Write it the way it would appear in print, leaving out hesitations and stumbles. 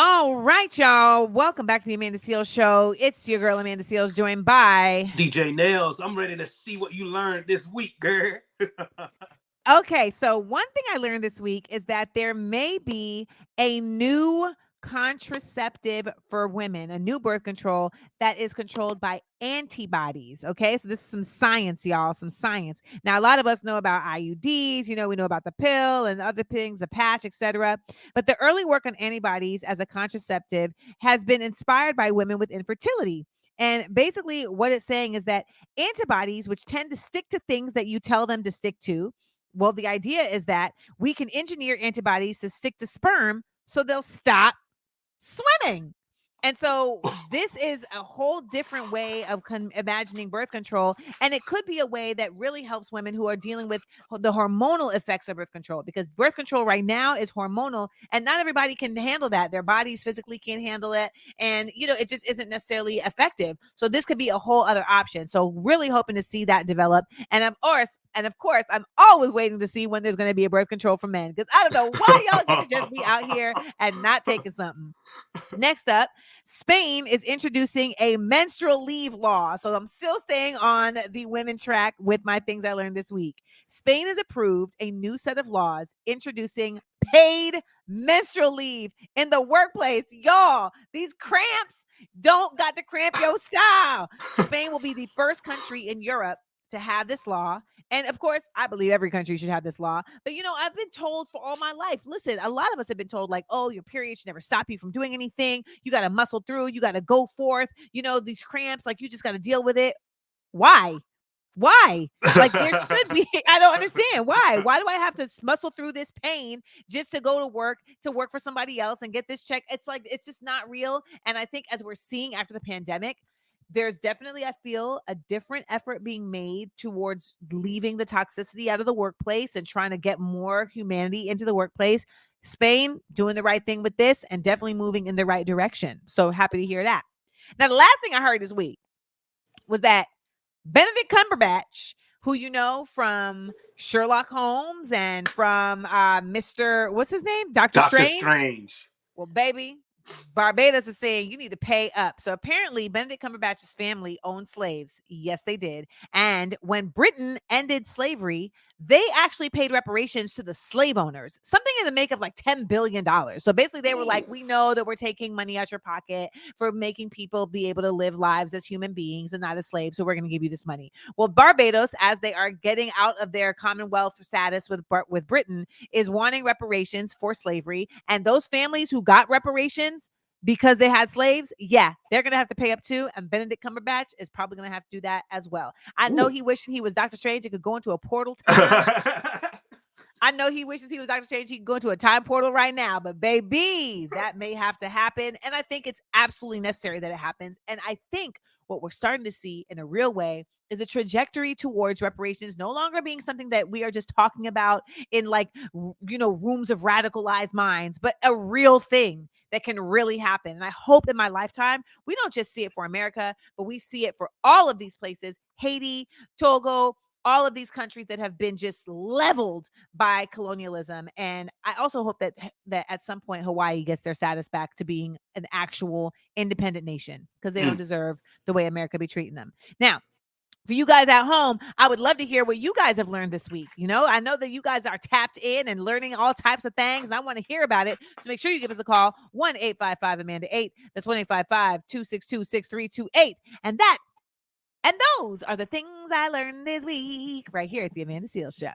All right, y'all. Welcome back to the Amanda Seales Show. It's your girl, Amanda Seales, joined by... DJ Nails, I'm ready to see what you learned this week, girl. Okay, so one thing I learned this week is that there may be a new contraceptive for women, a new birth control that is controlled by antibodies. Okay, so this is some science, y'all, some science. Now, a lot of us know about IUDs, we know about the pill and other things, the patch, etc. But the early work on antibodies as a contraceptive has been inspired by women with infertility. And basically, what it's saying is that antibodies, which tend to stick to things that you tell them to stick to, well, the idea is that we can engineer antibodies to stick to sperm so they'll stop swimming. And so this is a whole different way of imagining birth control. And it could be a way that really helps women who are dealing with the hormonal effects of birth control, because birth control right now is hormonal and not everybody can handle that. Their bodies physically can't handle it. And, it just isn't necessarily effective. So this could be a whole other option. So really hoping to see that develop. And of course, I'm always waiting to see when there's going to be a birth control for men, because I don't know why y'all get to just be out here and not taking something. Next up, Spain is introducing a menstrual leave law. So I'm still staying on the women track with my things I learned this week. Spain has approved a new set of laws introducing paid menstrual leave in the workplace. Y'all, these cramps don't got to cramp your style. Spain will be the first country in Europe to have this law. And of course, I believe every country should have this law. But, I've been told for all my life, listen, a lot of us have been told like, oh, your period should never stop you from doing anything. You got to muscle through. You got to go forth. These cramps, like you just got to deal with it. Why? Why? Like there should be, I don't understand. Why? Why do I have to muscle through this pain just to go to work for somebody else and get this check? It's like, it's just not real. And I think as we're seeing after the pandemic, there's definitely, I feel, a different effort being made towards leaving the toxicity out of the workplace and trying to get more humanity into the workplace. Spain doing the right thing with this and definitely moving in the right direction. So happy to hear that. Now, the last thing I heard this week was that Benedict Cumberbatch, who you know from Sherlock Holmes and from Mr. What's his name? Doctor Doctor Strange. Strange. Well, baby, Barbados is saying you need to pay up. So apparently, Benedict Cumberbatch's family owned slaves. Yes, they did. And when Britain ended slavery, they actually paid reparations to the slave owners, something in the make of like $10 billion. So basically, they were like, we know that we're taking money out your pocket for making people be able to live lives as human beings and not as slaves. So we're going to give you this money. Well, Barbados, as they are getting out of their Commonwealth status with Britain, is wanting reparations for slavery. And those families who got reparations because they had slaves, yeah, they're going to have to pay up too. And Benedict Cumberbatch is probably going to have to do that as well. I know he wishes he was Doctor Strange and could go into a portal time. I know he wishes he was Doctor Strange. He could go into a time portal right now, but baby, that may have to happen. And I think it's absolutely necessary that it happens. And I think what we're starting to see in a real way is a trajectory towards reparations no longer being something that we are just talking about in like, rooms of radicalized minds, but a real thing that can really happen. And I hope in my lifetime, we don't just see it for America, but we see it for all of these places, Haiti, Togo, all of these countries that have been just leveled by colonialism. And I also hope that at some point Hawaii gets their status back to being an actual independent nation, because they don't deserve the way America be treating them. Now, for you guys at home, I would love to hear what you guys have learned this week. I know that you guys are tapped in and learning all types of things, and I want to hear about it. So make sure you give us a call, 1-855-AMANDA-8. That's 1-855-262-6328. And those are the things I learned this week right here at the Amanda Seales Show.